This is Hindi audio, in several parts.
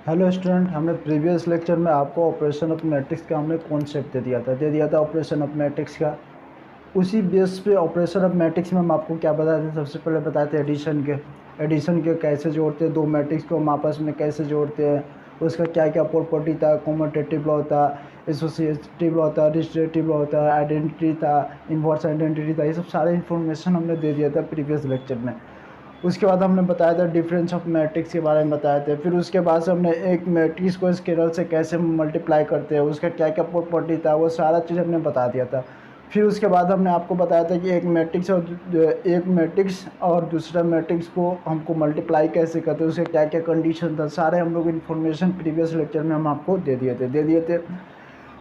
हेलो स्टूडेंट, हमने प्रीवियस लेक्चर में आपको ऑपरेशन ऑफ मैट्रिक्स का हमने कॉन्सेप्ट दे दिया था ऑपरेशन ऑफ मैट्रिक्स का। उसी बेस पे ऑपरेशन ऑफ मैट्रिक्स में हम आपको क्या बताते थे। सबसे पहले बताए थे एडिशन के कैसे जोड़ते हैं, दो मैट्रिक्स को हम आपस में कैसे जोड़ते हैं, उसका क्या क्या प्रॉपर्टी था, कॉम्यूटेटिव लॉ था, एसोसिएटिव लॉ था, डिस्ट्रीब्यूटिव लॉ था, आइडेंटिटी था, इन्वर्स आइडेंटिटी था। ये सब सारे इन्फॉर्मेशन हमने दे दिया था प्रीवियस लेक्चर में। उसके बाद हमने बताया था डिफरेंस ऑफ मैट्रिक्स के बारे में बताए थे। फिर उसके बाद से हमने एक मैट्रिक्स को स्केलर से कैसे मल्टीप्लाई करते हैं, उसका क्या क्या प्रॉपर्टी था, वो सारा चीज़ हमने बता दिया था। फिर उसके बाद हमने आपको बताया था कि एक मैट्रिक्स और दूसरा मैट्रिक्स को हमको मल्टीप्लाई कैसे करते हैं, उसके क्या क्या कंडीशन था, सारे हम लोग इन्फॉर्मेशन प्रीवियस लेक्चर में हम आपको दे दिए थे।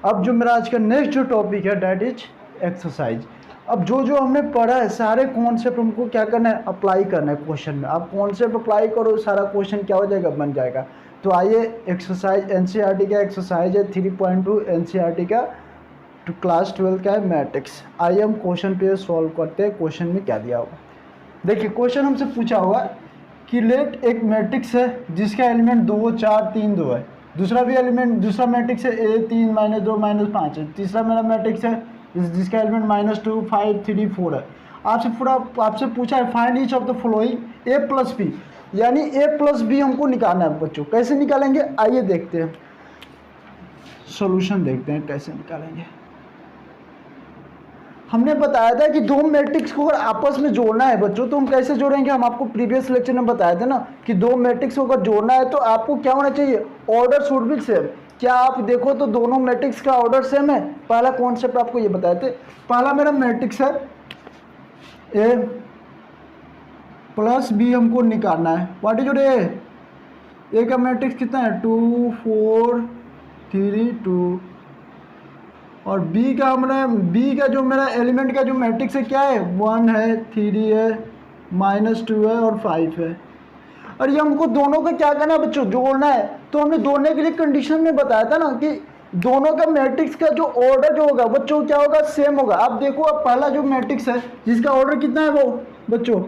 अब जो मेरा आज का नेक्स्ट जो टॉपिक है डैट इज एक्सरसाइज। अब जो हमने पढ़ा है सारे कॉन्सेप्ट हमको क्या करना है, अप्लाई करना है क्वेश्चन में। आप कॉन्सेप्ट अप्लाई करो, सारा क्वेश्चन क्या हो जाएगा, बन जाएगा। तो आइए, एक्सरसाइज एनसीईआरटी का एक्सरसाइज है 3.2 एनसीईआरटी का क्लास 12 का है मैट्रिक्स। आइए हम क्वेश्चन पे सॉल्व करते हैं। क्वेश्चन में क्या दिया होगा, देखिए। क्वेश्चन हमसे पूछा हुआ कि लेट एक मैट्रिक्स है जिसका एलिमेंट 2 4 3 2 है। दूसरा मैट्रिक्स है A3 -2 -5 है। तीसरा मेरा मैट्रिक्स है जिसका एलिमेंट -2 5 3 4 है। आपसे पूछा है find each of the following A + B, यानी A + B हमको निकालना है बच्चों। कैसे निकालेंगे, आइए देखते हैं, सॉल्यूशन देखते हैं कैसे निकालेंगे। हमने बताया था कि दो मैट्रिक्स को अगर आपस में जोड़ना है बच्चों तो हम कैसे जोड़ेंगे। हम आपको प्रीवियस लेक्चर में बताए थे ना कि दो मैट्रिक्स को अगर जोड़ना है तो आपको क्या होना चाहिए, ऑर्डर शुड बी सेम। क्या आप देखो तो दोनों मैट्रिक्स का ऑर्डर सेम है। पहला कॉन्सेप्ट आपको ये बताए थे। पहला मेरा मैट्रिक्स है A + B, हमको निकालना है। व्हाट इज योर ए का मैट्रिक्स कितना है, 2 4 3 2। और बी का जो मेरा एलिमेंट का जो मैट्रिक्स है क्या है, 1 है, 3 है, -2 है और 5 है। और ये हमको दोनों का क्या करना है बच्चों, जोड़ना है। तो हमने जोड़ने के लिए कंडीशन में बताया था ना कि दोनों का मैट्रिक्स का जो ऑर्डर जो होगा बच्चों क्या होगा, सेम होगा। अब देखो, अब पहला जो मैट्रिक्स है जिसका ऑर्डर कितना है वो बच्चों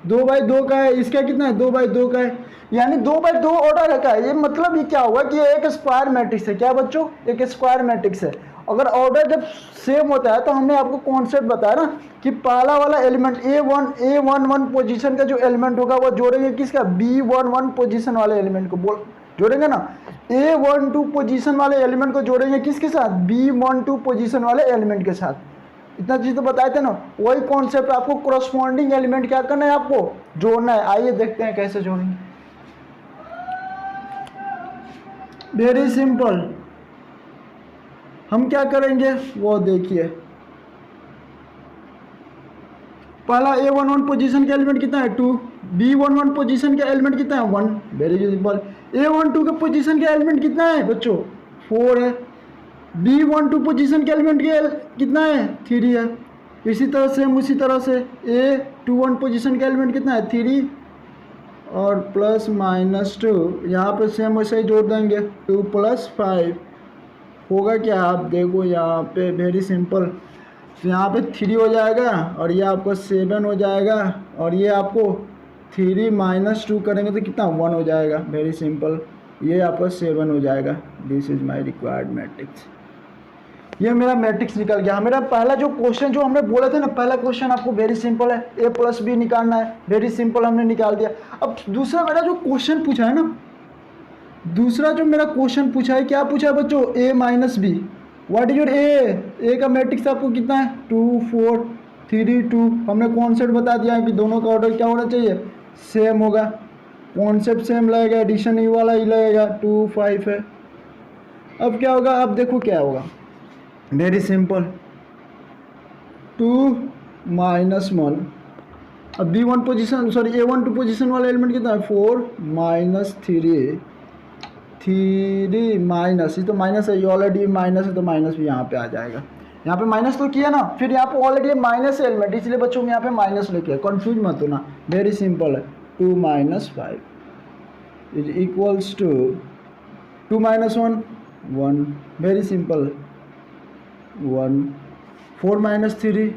2/2 का है, इसका कितना है 2/2 का है, यानी 2/2 ऑर्डर का है। ये मतलब ये क्या होगा कि एक स्क्वायर मैट्रिक्स है। क्या बच्चों, एक स्क्वायर मैट्रिक्स है। अगर ऑर्डर जब सेम होता है तो हमने आपको कॉन्सेप्ट बताया ना कि पहला वाला एलिमेंट A11 पोजीशन का जो एलिमेंट होगा वो जोड़ेंगे किसका, B11 पोजीशन वाले एलिमेंट को जोड़ेंगे ना। A12 पोजीशन वाले एलिमेंट को जोड़ेंगे किसके साथ, B12 पोजीशन वाले एलिमेंट के साथ। इतना चीज तो बताए थे ना। वही कॉन्सेप्ट, आपको कोरस्पॉन्डिंग एलिमेंट क्या करना है, आपको जोड़ना है। आइए देखते हैं कैसे जोड़ेंगे। वेरी सिंपल, हम क्या करेंगे वो देखिए। पहला A11 पोजीशन का एलिमेंट कितना है 2, B11 पोजीशन का एलिमेंट कितना है 1। Very simple. A12 का पोजीशन का एलिमेंट कितना है बच्चों 4 है। B12 पोजीशन के एलिमेंट कितना है 3 है। उसी तरह से A21 पोजीशन का एलिमेंट कितना है 3 और +-2, यहाँ पे सेम वैसे ही जोड़ देंगे 2 + 5 होगा क्या, आप देखो यहाँ पे वेरी सिंपल। तो यहाँ पे 3 हो जाएगा और ये आपको 7 हो जाएगा और ये आपको 3 - 2 करेंगे तो कितना 1 हो जाएगा। वेरी सिंपल, ये आपका 7 हो जाएगा। This is my required matrix. ये मेरा मैट्रिक्स निकल गया। मेरा पहला जो क्वेश्चन जो हमने बोले थे ना, पहला क्वेश्चन आपको वेरी सिंपल है, A + B निकालना है। वेरी सिंपल, हमने निकाल दिया। अब दूसरा मेरा जो क्वेश्चन पूछा है ना, दूसरा जो मेरा क्वेश्चन पूछा है, क्या पूछा है बच्चों, A - B। What is your A का मैट्रिक्स आपको कितना है 2 4 3 2। हमने कॉन्सेप्ट बता दिया है कि दोनों का ऑर्डर क्या होना चाहिए, सेम होगा। कॉन्सेप्ट सेम लगेगा, एडिशन ये वाला ही लगेगा, 2 5 है। अब क्या होगा, अब देखो क्या होगा, वेरी सिंपल, 2 - 1। अब B1 पोजीशन A12 पोजीशन वाला एलिमेंट कितना है 4 - 3 माइनस, ये तो माइनस है, ये ऑलरेडी माइनस है तो माइनस भी यहाँ पे आ जाएगा। यहाँ पे माइनस तो किया ना, फिर यहाँ पे ऑलरेडी माइनस है एलिमेंट, इसलिए बच्चों में यहाँ पे माइनस लिखे, कंफ्यूज मत होना। वेरी सिंपल है, 2 - 5 is equals to 2 - 1 1। Very simple, 1 4 - 3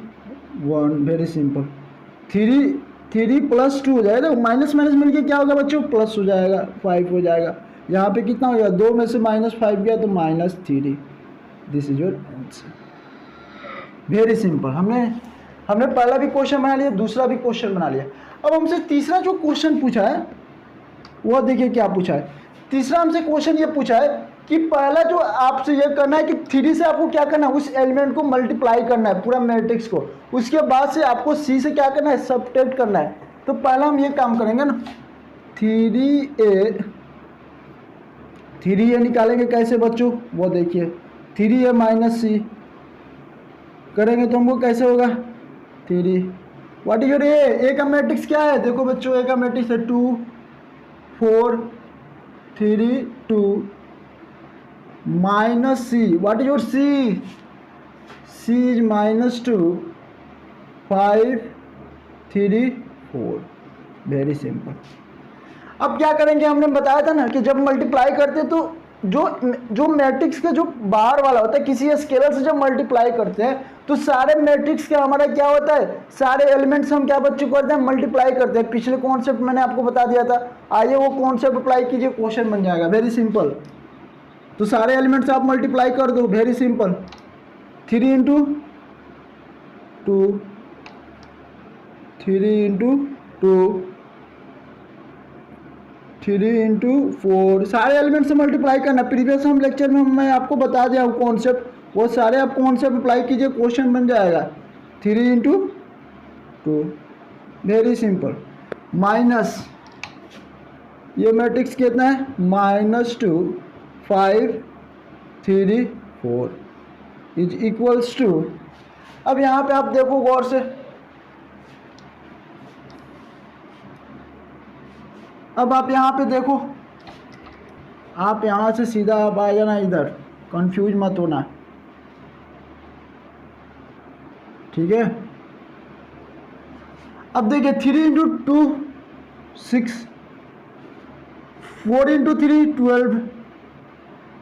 1। Very simple, 3 + 2 हो जाएगा। माइनस मिलके क्या होगा बच्चों, प्लस हो जाएगा, 5 हो जाएगा। यहाँ पे कितना हो गया, 2 में से -5 गया तो -3। This is your answer. Very simple. हमने पहला भी क्वेश्चन बना लिया, दूसरा भी क्वेश्चन बना लिया। अब हमसे तीसरा जो क्वेश्चन पूछा है वो देखिए क्या पूछा है। तीसरा हमसे क्वेश्चन ये पूछा है कि पहला जो आपसे ये करना है कि 3 से आपको क्या करना है, उस एलिमेंट को मल्टीप्लाई करना है पूरा मैट्रिक्स को, उसके बाद से आपको सी से क्या करना है, सब्ट्रैक्ट करना है। तो पहला हम ये काम करेंगे ना, 3a निकालेंगे कैसे बच्चों, वो देखिए 3a माइनस सी करेंगे तो हमको कैसे होगा 3। व्हाट इज योर ए का मैट्रिक्स क्या है, देखो बच्चों ए का मैट्रिक्स है 2 4 3 2 minus C. What is your C, C is -2 5 3 4। Very simple. अब क्या करेंगे, हमने बताया था ना कि जब मल्टीप्लाई करते तो जो मैट्रिक्स का जो बाहर वाला होता है, किसी स्केलर से जब मल्टीप्लाई करते हैं तो सारे मैट्रिक्स का हमारा क्या होता है, सारे एलिमेंट्स हम क्या बच्चों करते हैं, मल्टीप्लाई करते हैं। पिछले कॉन्सेप्ट मैंने आपको बता दिया था, आइए वो कॉन्सेप्ट अप्लाई कीजिए, क्वेश्चन बन जाएगा। Very simple. तो सारे एलिमेंट्स आप मल्टीप्लाई कर दो, very simple. 3 into 2 3 into 2 3 into 4, सारे एलिमेंट से मल्टीप्लाई करना। प्रीवियस हम लेक्चर में मैं आपको बता दिया हूँ कॉन्सेप्ट, वो सारे आप कॉन्सेप्ट अप्लाई कीजिए, क्वेश्चन बन जाएगा। 3 इंटू 2, वेरी सिंपल। माइनस ये मैट्रिक्स कितना है, -2 5 3 4 इज इक्वल्स टू। अब यहाँ पे आप देखो गौर से, अब आप यहाँ पे देखो, आप यहाँ से सीधा आप आ जाना इधर, कंफ्यूज मत होना, ठीक है। अब देखिए 3 into 2 6, 4 into 3 12,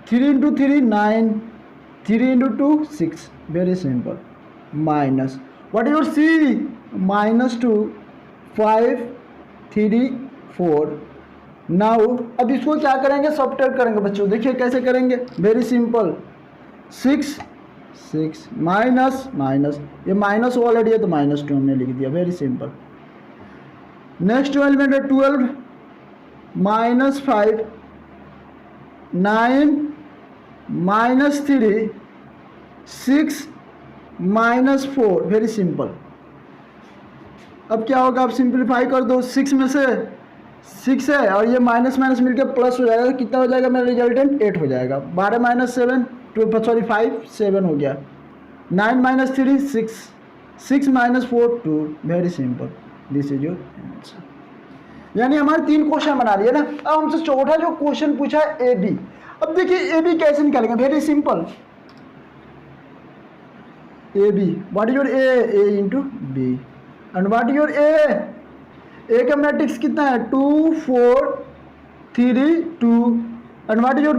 3 into 3 9, 3 into 2 6। Very simple. Minus what is your C, -2 5 3 4। Now अब इसको क्या करेंगे, सब्ट्रैक्ट करेंगे बच्चों। देखिए कैसे करेंगे, वेरी सिंपल। 6 6 माइनस माइनस, ये माइनस ऑलरेडी है तो -2 हमने लिख दिया, वेरी सिंपल। नेक्स्ट एलिमेंट है 12 -5 9 -3 6 -4, वेरी सिंपल। अब क्या होगा, आप सिंप्लीफाई कर दो। 6 में से 6 है और ये माइनस माइनस मिलकर प्लस हो जाएगा, कितना हो जाएगा मेरा रिजल्टेंट 8 हो जाएगा। 12 - 7 5 7 हो गया। 9 - 3 6 6 - 4 2, very simple. This is your answer. यानी हमारे 3 क्वेश्चन बना लिए ना। अब हमसे चौथा जो क्वेश्चन पूछा है ए बी। अब देखिए ए बी कैसे निकालेंगे, very simple. A B, what is your A into B and what is your A का मैट्रिक्स कितना है 2 4 3 2 and what is your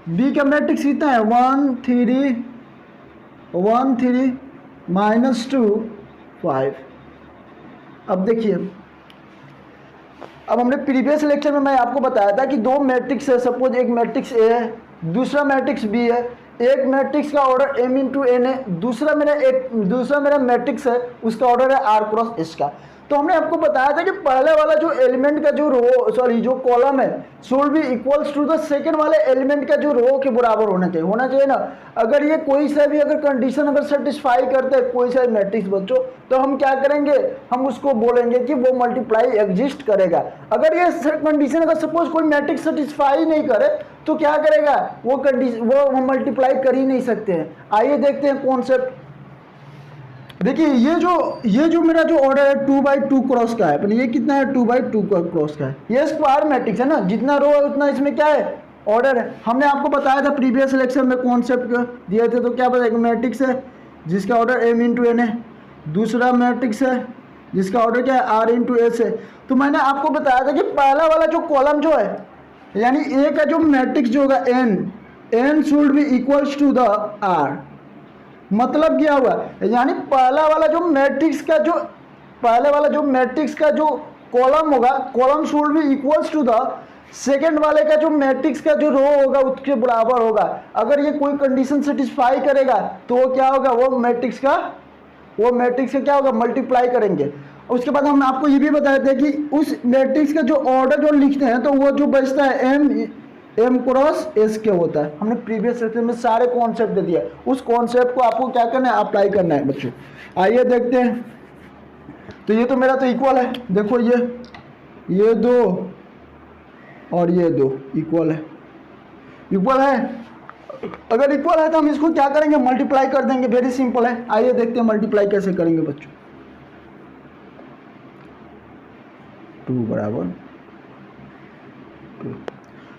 B का मैट्रिक्स कितना है 1 3 -2 5। अब देखिए, अब हमने प्रीवियस लेक्चर में मैं आपको बताया था कि 2 मैट्रिक्स है, सपोज एक मैट्रिक्स ए है, दूसरा मैट्रिक्स बी है। एक मैट्रिक्स का ऑर्डर m इंटू एन है, दूसरा मेरा मैट्रिक्स है उसका ऑर्डर है r क्रॉस s का। तो हमने आपको बताया था कि पहले वाला जो एलिमेंट का जो कॉलम है should be equals to the second वाले एलिमेंट का जो रो के बराबर होना चाहिए ना। अगर ये कोई सा भी अगर कंडीशन अगर सेटिस्फाई करता है कोई सा मैट्रिक्स बच्चों, तो हम क्या करेंगे, हम उसको बोलेंगे कि वो मल्टीप्लाई एग्जिस्ट करेगा। अगर ये कंडीशन अगर सपोज कोई मैट्रिक्स सेटिस्फाई नहीं करे तो क्या करेगा, वो मल्टीप्लाई कर ही नहीं सकते हैं। आइए देखते हैं कॉन्सेप्ट। देखिए ये जो मेरा जो ऑर्डर है 2/2 क्रॉस का है, पर ये कितना है 2/2 क्रॉस का है। ये स्क्वायर मैट्रिक्स है ना, जितना रो है उतना इसमें क्या है ऑर्डर है। हमने आपको बताया था प्रीवियस लेक्चर में कॉन्सेप्ट दिए थे, तो क्या बताया, मैट्रिक्स है जिसका ऑर्डर m इंटू एन है, दूसरा मैट्रिक्स है जिसका ऑर्डर क्या है r इंटू एस है। तो मैंने आपको बताया था कि पहला वाला जो कॉलम जो है, यानी ए का जो मैट्रिक्स जो होगा n should be equals to the r। मतलब क्या हुआ, यानी पहला वाला जो मैट्रिक्स का जो कॉलम होगा, column should be equals to the second वाले का जो मैट्रिक्स का जो रो होगा उसके बराबर होगा। अगर ये कोई कंडीशन सेटिस्फाई करेगा तो वो क्या होगा, वो मैट्रिक्स का क्या होगा, मल्टीप्लाई करेंगे। उसके बाद हम आपको ये भी बताए थे कि उस मैट्रिक्स का जो ऑर्डर जो लिखते हैं तो वो जो बचता है एम क्रॉस एस के होता है। हमने प्रीवियस लेक्चर में सारे कॉन्सेप्ट दे दिया, उस कॉन्सेप्ट को आपको क्या करना है, अप्लाई करना है बच्चों। आइए देखते हैं। तो ये तो मेरा तो इक्वल है, देखो ये दो और ये दो इक्वल है, अगर इक्वल है तो हम इसको क्या करेंगे, मल्टीप्लाई कर देंगे। वेरी सिंपल है। आइए देखते हैं मल्टीप्लाई कैसे करेंगे बच्चों। 2 बराबर 2।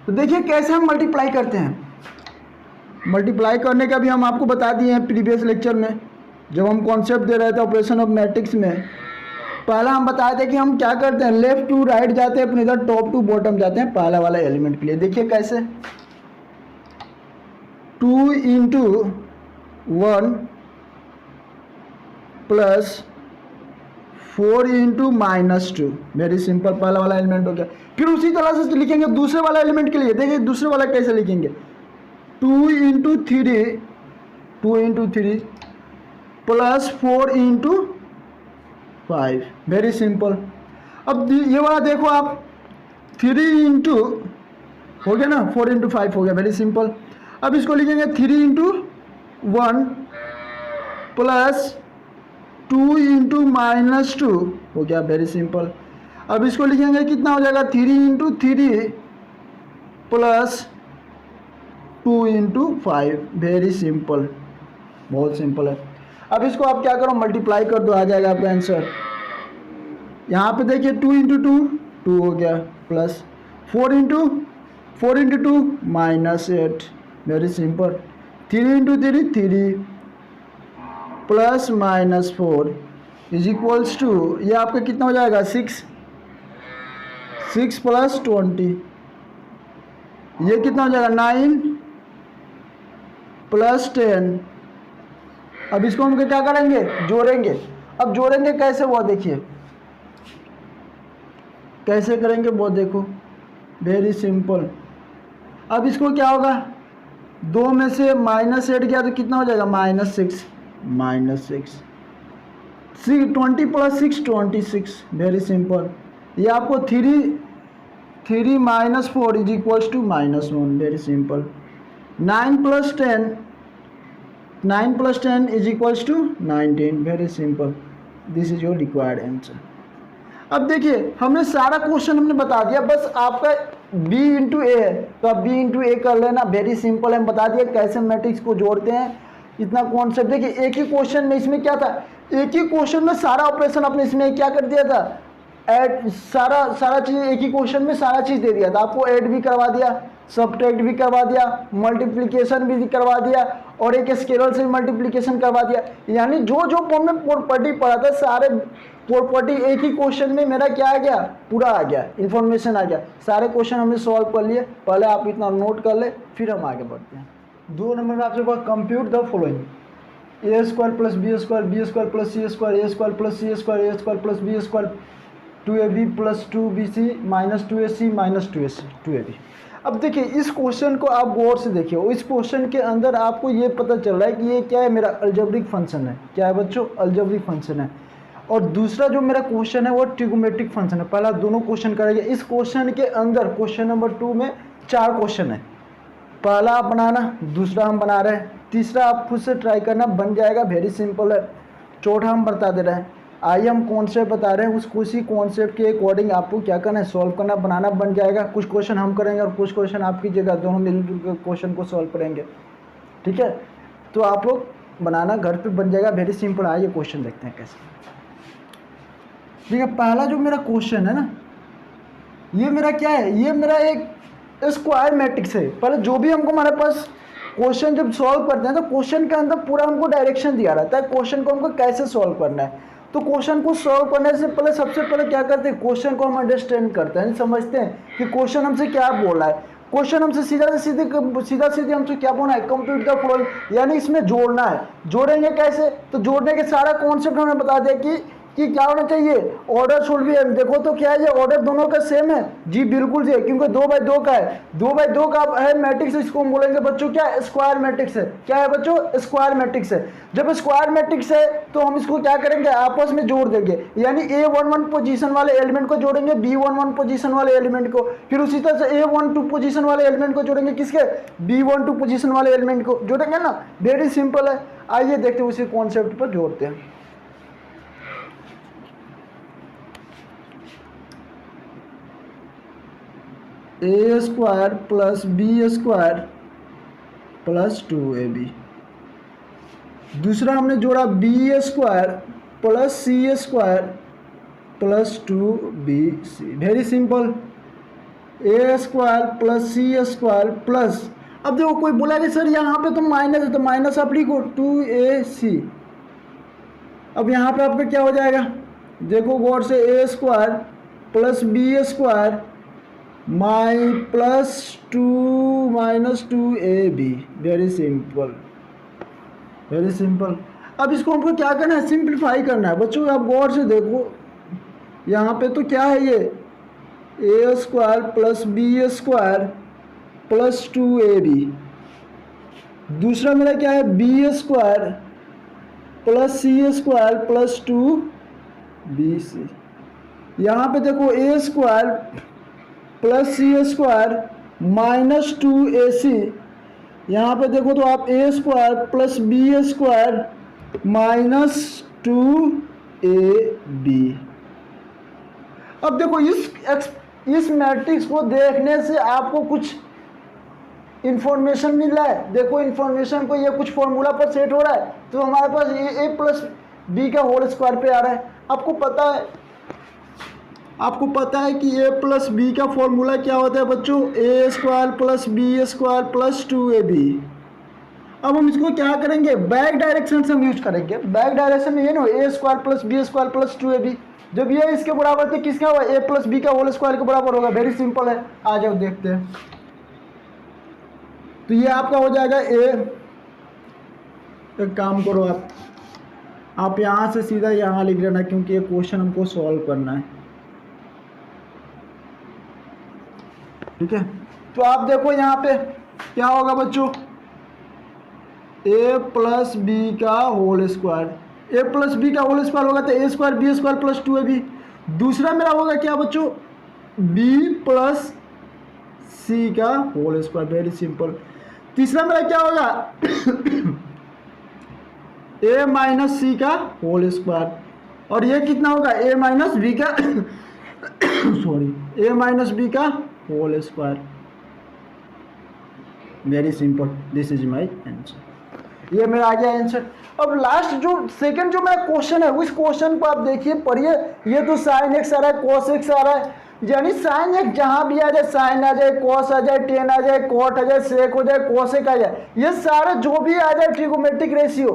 तो देखिए कैसे हम मल्टीप्लाई करते हैं। मल्टीप्लाई करने का भी हम आपको बता दिए हैं प्रीवियस लेक्चर में, जब हम कॉन्सेप्ट दे रहे थे ऑपरेशन ऑफ मैट्रिक्स में। पहला हम बताए थे कि हम क्या करते हैं, लेफ्ट टू राइट जाते हैं, अपने इधर टॉप टू बॉटम जाते हैं पहला वाला एलिमेंट के लिए। देखिए कैसे, 2 into 1 plus 4 into -2, very simple, पहला वाला एलिमेंट हो गया। फिर उसी तरह से लिखेंगे दूसरे वाला एलिमेंट के लिए। देखिए दूसरे वाला कैसे लिखेंगे, 2 into 3 plus 4 into 5, very simple. अब ये वाला देखो आप, 3 इंटू हो गया ना, 4 इंटू 5 हो गया, वेरी सिंपल। अब इसको लिखेंगे 3 इंटू 1 प्लस 2 इंटू -2 हो गया, वेरी सिंपल। अब इसको लिखेंगे कितना हो जाएगा, 3 into 3 plus 2 into 5, very simple, बहुत सिंपल है। अब इसको आप क्या करो, मल्टीप्लाई कर दो, आ जाएगा आपका आंसर। यहाँ पे देखिए 2 इंटू 2 हो गया, plus 4 into 2 -8, very simple. 3 into 3 plus -4 is equals to, ये आपका कितना हो जाएगा, 6 प्लस 20, ये कितना हो जाएगा, 9 प्लस 10। अब इसको हम क्या करेंगे, जोड़ेंगे। अब जोड़ेंगे कैसे, वो देखिए कैसे करेंगे, वो देखो, वेरी सिंपल। अब इसको क्या होगा, 2 में से -8 गया तो कितना हो जाएगा, -6 20 प्लस 6 26, वेरी सिंपल। ये आपको 3 -4 is equals to -1, very simple. 9 plus 10 is equals to 19, very simple. This is your required answer. अब देखिए हमने सारा क्वेश्चन हमने बता दिया, बस आपका b इंटू ए है तो आप b इंटू ए कर लेना, वेरी सिंपल। हम बता दिए कैसे मैट्रिक्स को जोड़ते हैं, इतना कॉन्सेप्ट। देखिए एक ही क्वेश्चन में, इसमें क्या था, एक ही क्वेश्चन में सारा ऑपरेशन आपने इसमें क्या कर दिया था, ऐड, सारा चीज़ एक ही क्वेश्चन में सारा चीज़ दे दिया था आपको। ऐड भी करवा दिया, सब्ट्रैक्ट भी करवा दिया, मल्टीप्लिकेशन भी करवा दिया, और एक स्केलर से मल्टीप्लिकेशन करवा दिया। यानी जो हमने प्रॉपर्टी पढ़ा था, सारे प्रॉपर्टी एक ही क्वेश्चन में मेरा क्या आ गया, पूरा आ गया, इन्फॉर्मेशन आ गया। सारे क्वेश्चन हमने सॉल्व कर लिए। पहले आप इतना नोट कर ले, फिर हम आगे बढ़ते हैं। 2 नंबर में आपसे पास compute the following, a² plus b² plus c² a² plus c² a² plus b², 2ab plus 2bc minus 2ac minus 2ab। अब देखिए इस क्वेश्चन को आप गौर से देखिए, इस क्वेश्चन के अंदर आपको ये पता चल रहा है कि ये क्या है, मेरा अलजेब्रिक फंक्शन है। क्या है बच्चों, अलजेब्रिक फंक्शन है। और दूसरा जो मेरा क्वेश्चन है वो ट्रिगोमेट्रिक फंक्शन है। पहला दोनों क्वेश्चन करेंगे। इस क्वेश्चन के अंदर क्वेश्चन नंबर 2 में 4 क्वेश्चन है। पहला आप बनाना, दूसरा हम बना रहे हैं, तीसरा आप खुद से ट्राई करना, बन जाएगा, वेरी सिंपल है। चौथा हम बता दे रहे हैं। आइए हम कॉन्सेप्ट बता रहे हैं, उसी कॉन्सेप्ट के अकॉर्डिंग आपको क्या करना है, सॉल्व करना, बनाना, बन जाएगा। कुछ क्वेश्चन हम करेंगे और कुछ क्वेश्चन आप कीजिएगा, दोनों मिलजुल कर क्वेश्चन को सॉल्व करेंगे, ठीक है। तो आप लोग बनाना, घर पे बन जाएगा, वेरी सिंपल। आइए क्वेश्चन देखते हैं कैसे। ठीक है, पहला जो मेरा क्वेश्चन है ना, ये मेरा क्या है, ये मेरा एक स्क्वायर मैट्रिक्स है। पहले जो भी हमको हमारे पास क्वेश्चन जब सॉल्व करते हैं तो क्वेश्चन के अंदर पूरा हमको डायरेक्शन दिया रहता है, क्वेश्चन को हमको कैसे सॉल्व करना है। तो क्वेश्चन को सॉल्व करने से पहले सबसे पहले क्या करते हैं, क्वेश्चन को हम अंडरस्टैंड करते हैं, समझते हैं कि क्वेश्चन हमसे क्या बोल रहा है। क्वेश्चन हमसे सीधा सीधे हमसे क्या बोलना है, कंप्यूट द फॉलोइंग, यानी इसमें जोड़ना है। जोड़ेंगे कैसे, तो जोड़ने के सारा कॉन्सेप्ट हमें बता दिया कि कि क्या होना चाहिए, ऑर्डर शुड बी, देखो तो क्या है ये ऑर्डर दोनों का सेम है जी, बिल्कुल जी, क्योंकि 2/2 का है, 2/2 का है मैट्रिक्स, इसको हम बोलेंगे बच्चों क्या, स्क्वायर मैट्रिक्स है। क्या है बच्चों, स्क्वायर मैट्रिक्स है। जब स्क्वायर मैट्रिक्स है तो हम इसको क्या करेंगे, आपस में जोड़ देंगे, यानी A11 पोजीशन वाले एलिमेंट को जोड़ेंगे B11 पोजीशन वाले एलिमेंट को, फिर उसी तरह से A12 पोजीशन वाले एलिमेंट को जोड़ेंगे किसके, B12 पोजीशन वाले एलिमेंट को जोड़ेंगे ना, वेरी सिंपल है। आइए देखते हैं उसी कॉन्सेप्ट पर जोड़ते हैं। A² plus B² plus 2AB। दूसरा हमने जोड़ा B² plus C² plus 2BC। Very simple, A² plus C² plus, अब देखो कोई बोला कि सर यहाँ पे तो माइनस है, तो माइनस आप लिखो 2AC। अब यहाँ पे आपका क्या हो जाएगा, देखो गौर से, A² प्लस B² माई plus 2 minus 2AB। Very simple, very simple. अब इसको हमको क्या करना है, सिंप्लीफाई करना है बच्चों। आप गौर से देखो यहाँ पे तो क्या है ये, A² plus B² plus 2AB। दूसरा मेरा क्या है, B² plus C² plus 2BC। यहाँ पे देखो A² plus C² minus 2AC। यहाँ पे देखो तो आप A² plus B² minus 2AB। अब देखो इस मैट्रिक्स को देखने से आपको कुछ इंफॉर्मेशन मिल रहा है। देखो इंफॉर्मेशन को, ये कुछ फॉर्मूला पर सेट हो रहा है, तो हमारे पास ये A प्लस B का होल स्क्वायर पे आ रहा है। आपको पता है कि A प्लस B का फॉर्मूला क्या होता है बच्चों, A² plus B² plus 2AB। अब हम इसको क्या करेंगे, बैक डायरेक्शन से हम यूज करेंगे। बैक डायरेक्शन में ये ना, A² plus B² plus 2AB, जब ये इसके बराबर थे किसका होगा, A प्लस B का होल स्क्वायर के बराबर होगा। वेरी सिंपल है, आ जाओ देखते हैं। तो ये आपका हो जाएगा A, एक काम करो आप यहाँ से सीधा यहाँ लिख लेना, क्योंकि ये क्वेश्चन हमको सॉल्व करना है, ठीक है। तो आप देखो यहाँ पे क्या होगा बच्चों, A प्लस B का whole square, A plus B का होल स्क्वायर होगा तो A² B² प्लस 2AB। दूसरा मेरा होगा क्या बच्चों, B प्लस C का होल स्क्वायर। Very simple. तीसरा मेरा क्या होगा A माइनस C का होल स्क्वायर, और ये कितना होगा, A माइनस B का सॉरी A माइनस B का whole square. Very simple, this is my answer. ये मेरा आ गया आंसर। अब लास्ट जो सेकंड जो मेरा क्वेश्चन है, उस क्वेश्चन को आप देखिए, पढ़िए। ये तो sin x आ रहा है, cos x आ रहा है, यानी sin x जहां भी आ जाए, sin आ जाए, cos आ जाए, tan आ जाए, cot आ जाए, sec हो जाए, cosec आ जाए, ये सारे जो भी आ जाए ट्रिगोमेट्रिक रेशियो,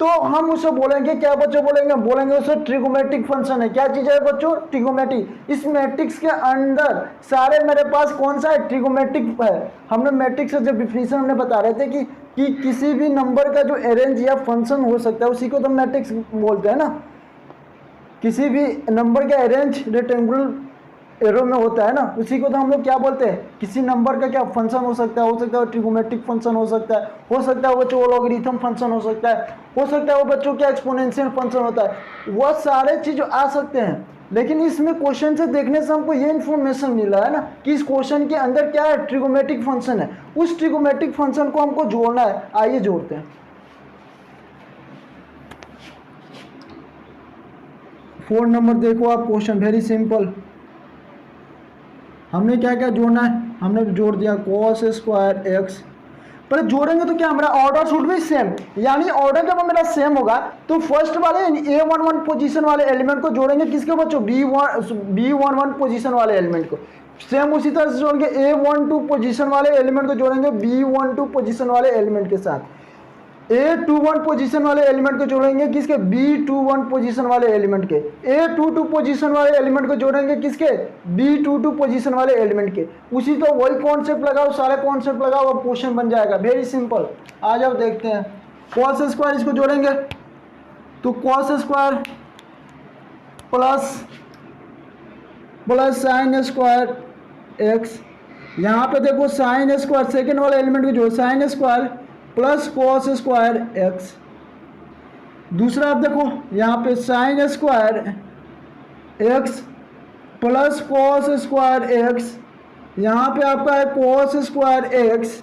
तो हम उसे बोलेंगे क्या बच्चों, बोलेंगे उसे ट्रिगोमेट्रिक फंक्शन है। क्या चीज है बच्चों, ट्रिगोमेट्रिक। इस मैट्रिक्स के अंदर सारे मेरे पास कौन सा है, ट्रिगोमेट्रिक है। हमने मैट्रिक्स का जब डिफिनीशन हमने बता रहे थे कि किसी भी नंबर का जो अरेंज या फंक्शन हो सकता है उसी को तो मैट्रिक्स बोलते हैं ना। किसी भी नंबर का अरेंज रेक्टेंगुलर एरो में होता है ना, उसी को तो हम लोग क्या बोलते हैं, किसी नंबर का क्या फंक्शन हो सकता है ट्रिगोमेट्रिक फंक्शन हो सकता है बच्चों वो लॉगरिथम फंक्शन हो सकता है वो बच्चों क्या एक्सपोनेंशियल फंक्शन होता है, वो सारे चीज आ सकते हैं। लेकिन इसमें क्वेश्चन से देखने से हमको ये इन्फॉर्मेशन मिला है ना कि इस क्वेश्चन के अंदर क्या है, ट्रिगोमेट्रिक फंक्शन है। उस ट्रिगोमेट्रिक फंक्शन को हमको जोड़ना है। आइए जोड़ते हैं। 4 नंबर देखो आप क्वेश्चन, वेरी सिंपल। हमने क्या क्या जोड़ना है, हमने जोड़ दिया cos स्क्वायर x। पर जोड़ेंगे तो क्या हमारा ऑर्डर शुड भी सेम, यानी ऑर्डर जब मेरा सेम होगा तो फर्स्ट वाले A11 पोजीशन वाले एलिमेंट को जोड़ेंगे किसके बच्चों, B11 पोजीशन वाले एलिमेंट को। सेम उसी तरह से जोड़ेंगे A12 पोजीशन वाले एलिमेंट को जोड़ेंगे B12 पोजीशन वाले एलिमेंट के साथ। A21 पोजीशन वाले एलिमेंट को जोड़ेंगे किसके, B21 पोजीशन वाले एलिमेंट के। A22 पोजीशन वाले एलिमेंट को जोड़ेंगे किसके, B22 पोजीशन वाले एलिमेंट के। उसी तो वही कॉन्सेप्ट लगाओ, सारे कॉन्सेप्ट लगाओ, अब क्वेश्चन बन जाएगा। Very simple. आ जाओ देखते हैं। cos स्क्वायर इसको जोड़ेंगे तो cos square plus sine square x, यहाँ पे देखो साइन स्क्वायर सेकेंड वाले एलिमेंट को जो sine square plus cos square x. दूसरा आप देखो यहाँ पे sine square X plus cos square x, यहाँ पे आपका है cos square X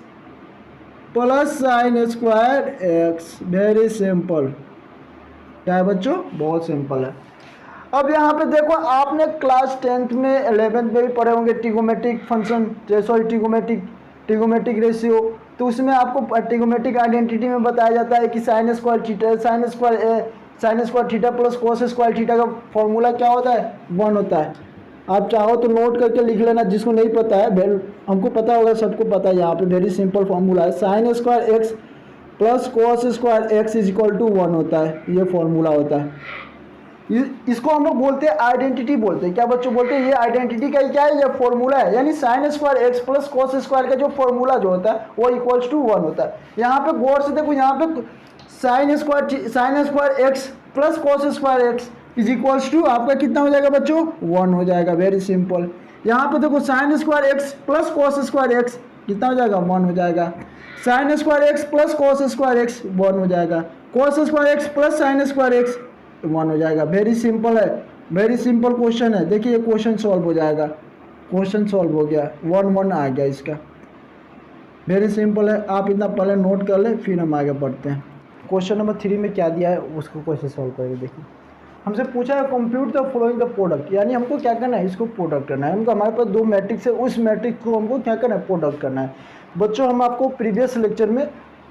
plus sine square x. Very simple. क्या है बच्चों? बहुत सिंपल है। अब यहाँ पे देखो आपने क्लास 10th में 11th में भी पढ़े होंगे trigonometric function, sorry trigonometric ratio. तो उसमें आपको ट्रिगोमेट्रिक आइडेंटिटी में बताया जाता है कि sine square theta plus cos square theta का फॉर्मूला क्या होता है? 1 होता है। आप चाहो तो नोट करके लिख लेना, जिसको नहीं पता है, हमको पता होगा, सबको पता है। यहाँ पे वेरी सिंपल फॉर्मूला है, sine square X plus cos square X is equal to 1 होता है। ये फॉर्मूला होता है। इसको हम लोग बोलते हैं आइडेंटिटी बोलते हैं। क्या बच्चों बोलते हैं? ये आइडेंटिटी का क्या है? ये फॉर्मूला है। यानी sign square X plus cos square का जो फॉर्मूला जो होता है वो इक्वल्स टू 1 होता है। यहाँ पे गौर से देखो, यहाँ पे sine square X plus cos square X is equals to आपका कितना हो जाएगा बच्चों? 1 हो जाएगा। Very simple. यहाँ पे देखो sine square X plus cos square X कितना हो जाएगा? 1 हो जाएगा। Sine square X plus cos square X 1 हो जाएगा। Cos square X plus sine square X 1 हो जाएगा। वेरी सिंपल है, वेरी सिंपल क्वेश्चन है। देखिए क्वेश्चन सॉल्व हो जाएगा। क्वेश्चन सॉल्व हो गया, 1 आ गया इसका। वेरी सिंपल है। आप इतना पहले नोट कर ले, फिर हम आगे बढ़ते हैं। क्वेश्चन नंबर 3 में क्या दिया है उसको कैसे सॉल्व करेंगे। देखिए हमसे पूछा है compute the following the product, यानी हमको क्या करना है? इसको प्रोडक्ट करना है। हमको हमारे पास 2 मैट्रिक्स है, उस मैट्रिक्स को हमको क्या करना है? प्रोडक्ट करना है। बच्चों हम आपको प्रीवियस लेक्चर में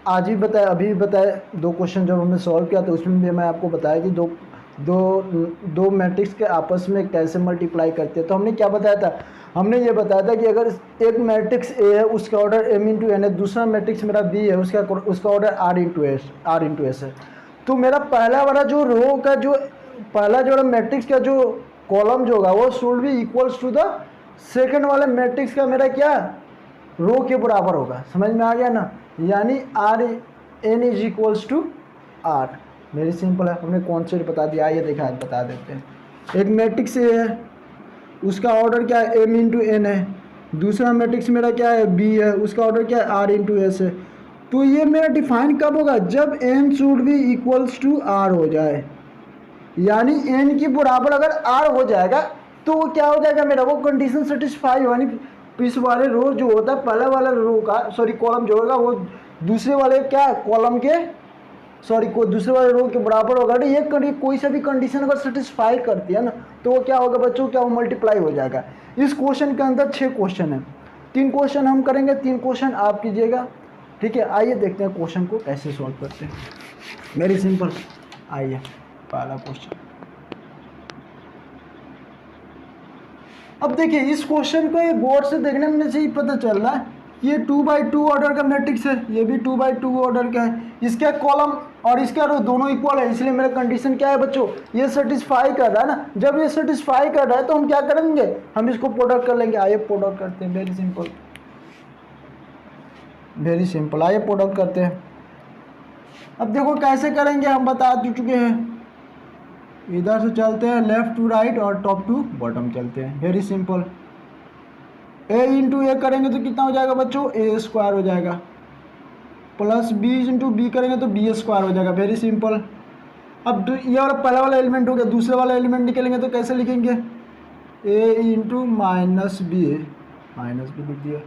आज ही बताया, अभी भी बताया, 2 क्वेश्चन जब हमने सॉल्व किया तो उसमें भी मैं आपको बताया कि दो मैट्रिक्स के आपस में कैसे मल्टीप्लाई करते हैं। तो हमने क्या बताया था? हमने ये बताया था कि अगर एक मैट्रिक्स ए है उसका ऑर्डर m इंटू एन है, दूसरा मैट्रिक्स मेरा बी है उसका ऑर्डर r इंटू एस है। तो मेरा पहला वाला जो रो का जो पहला जो मैट्रिक्स का जो कॉलम जो होगा वो should be equals to the second वाले मैट्रिक्स का मेरा क्या रो के बराबर होगा। समझ में आ गया ना? यानी r n is equals to r। Very simple है, हमने कॉन्सेप्ट बता दिया। ये देखा है, बता देते हैं। एक मैट्रिक्स ए है, उसका ऑर्डर क्या है? m इंटू एन है। दूसरा मैट्रिक्स मेरा क्या है? b है, उसका ऑर्डर क्या है? r इंटू एस है। तो ये मेरा डिफाइन कब होगा? जब n should be equals to r हो जाए। यानी n की बराबर अगर r हो जाएगा तो वो क्या हो जाएगा मेरा? वो कंडीशन सेटिस्फाई हो, यानी इस वाले रो जो होता है पहले वाले रो का कॉलम जो होगा वो दूसरे वाले क्या कॉलम के दूसरे वाले रो के बराबर होगा। तो ये कोई सा भी कंडीशन अगर सेटिस्फाई करती है ना तो वो क्या होगा बच्चों? क्या वो मल्टीप्लाई हो जाएगा। इस क्वेश्चन के अंदर 6 क्वेश्चन है, 3 क्वेश्चन हम करेंगे, 3 क्वेश्चन आप कीजिएगा। ठीक है, आइए देखते हैं क्वेश्चन को कैसे सॉल्व करते हैं। Very simple. आइए पहला क्वेश्चन। अब देखिए इस क्वेश्चन को ये गौर से देखने में से ही पता चल रहा है ये 2x2 ऑर्डर का मैट्रिक्स है, ये भी 2x2 ऑर्डर का है। इसका कॉलम और इसका रो दोनों इक्वल है, इसलिए मेरा कंडीशन क्या है बच्चों? ये सेटिस्फाई कर रहा है ना। जब ये सेटिस्फाई कर रहा है तो हम क्या करेंगे? हम इसको प्रोडक्ट कर लेंगे। आइए प्रोडक्ट करते हैं। Very simple, very simple. आइए प्रोडक्ट करते हैं। अब देखो कैसे करेंगे, हम बता चुके हैं। इधर से चलते हैं लेफ्ट टू राइट और टॉप टू बॉटम चलते हैं। Very simple. a इंटू ए करेंगे तो कितना हो जाएगा बच्चों? a स्क्वायर हो जाएगा। प्लस b इंटू बी करेंगे तो b स्क्वायर हो जाएगा। Very simple. अब ये वाला पहला वाला एलिमेंट हो गया, दूसरे वाला एलिमेंट निकलेंगे तो कैसे लिखेंगे? a इंटू माइनस बी लिख दिया।